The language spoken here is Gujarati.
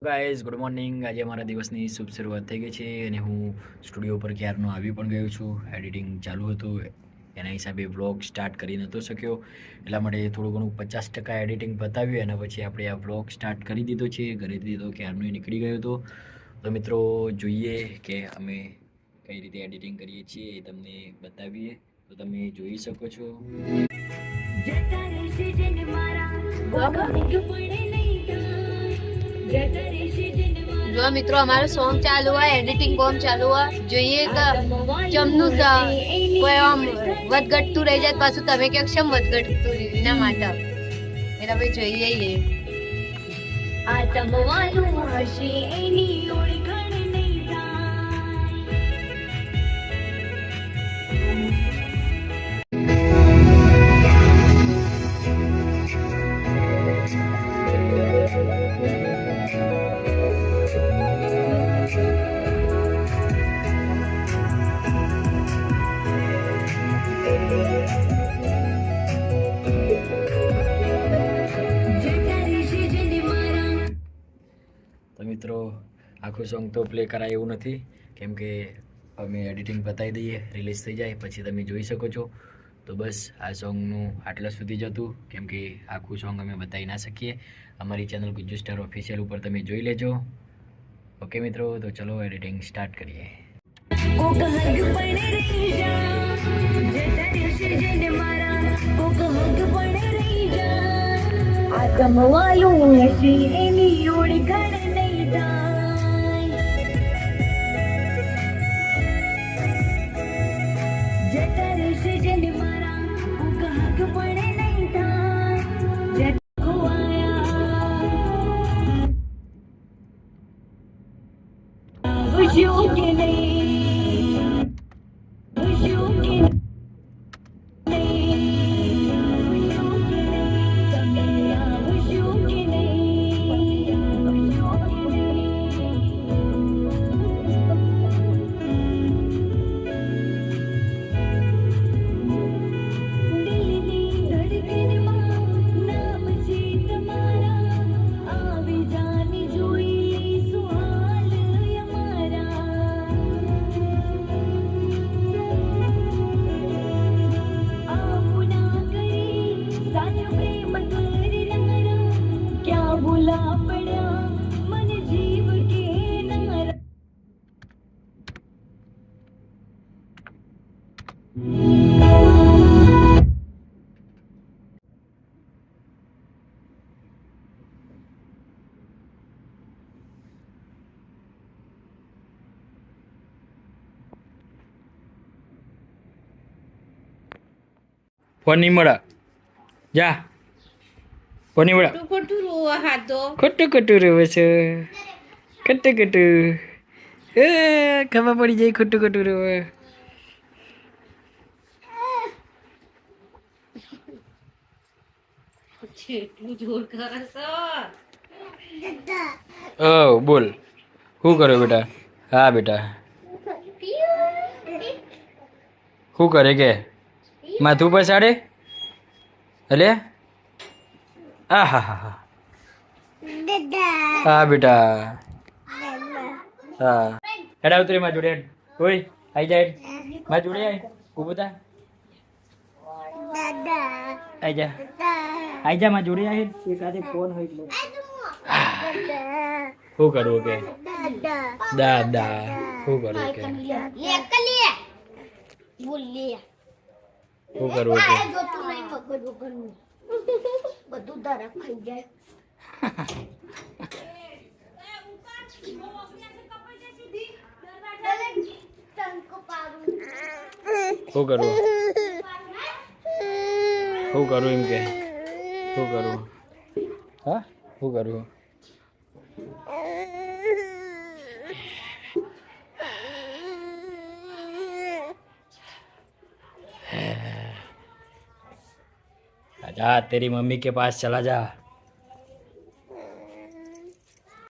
Guys good morning. આજે અમારા દિવસની શુભ શરૂઆત થઈ ગઈ છે અને હું સ્ટુડિયો પર ક્યારનો આવી પણ ગયો છું. એડિટિંગ ચાલુ હતું, એના હિસાબે વ્લોગ સ્ટાર્ટ કરી નહોતો શક્યો, એટલા માટે થોડું ઘણું 50% એડિટિંગ બતાવ્યું. એના પછી આપણે આ વ્લોગ સ્ટાર્ટ કરી દીધો છે. ઘરેથી તો ક્યારનો નીકળી ગયો હતો. તો મિત્રો જોઈએ કે અમે કઈ રીતે એડિટિંગ કરીએ છીએ એ તમને બતાવીએ, તો તમે જોઈ શકો છો. જો મિત્રો અમારો સોંગ ચાલુ હોય, એડિટિંગ કોમ ચાલુ હોય, જોઈએ કે ચમનું કોઈ આમ વધઘટતું રહી જાય પાછું તમે કે ક્ષમ વધઘટતું એના માટે એટલે ભાઈ જોઈએ આ તમવાનું હશે એની ઓળખાણ નહીં તો મિત્રો આખું સોંગ તો પ્લે કરાય એવું નથી, કેમ કે અમે એડિટિંગ બતાવી દઈએ, રિલીઝ થઈ જાય પછી તમે જોઈ શકો છો. તો બસ આ સોંગનું આટલા સુધી જ હતું, કેમ કે આખું સોંગ અમે બતાવી ના શકીએ. અમારી ચેનલ ગુજ્જુ સ્ટાર ઓફિશિયલ ઉપર તમે જોઈ લેજો. ઓકે મિત્રો, તો ચલો એડિટિંગ સ્ટાર્ટ કરીએ. આતમવાયું હશે એની ઓળખાણ નહીં થાય. જતા રહેશે જેને મારા કોક હક પણ નહીં થાય. જતા ખોવાયા ખુશીઓ કે નહીં, ખુશીઓ કે નહીં. ફોન નહીં મળે, જા ફોન નહીં મળે. ખોટું રોવા હાથો ખોટું ખોટું રોવે છે, ખોટું ખોટું ખબર પડી જાય, ખોટું ખોટું રોવે. એટલું જોર કરે છે. ઓ બોલ, શું કરો બેટા? હા બેટા, શું કરે કે માથું પસાડે? અલે આ હા હા હા હા બેટા, હા હેડા ઉતરી માં જોડે. ઓય આઈ જાય માં જોડે, આય ઊભો થા, આઈ જા, આઈ જા માં જોડે. આય એક આદે ફોન હોય એટલે શું કરવું કે દાદા, શું કરવું કે શું કરવું કે બધું દરક ખાઈ જાય. શું કરવું, શું કરવું એમ કે શું કરવું? હા શું કરવું? जा तेरी मम्मी के पास चला जा.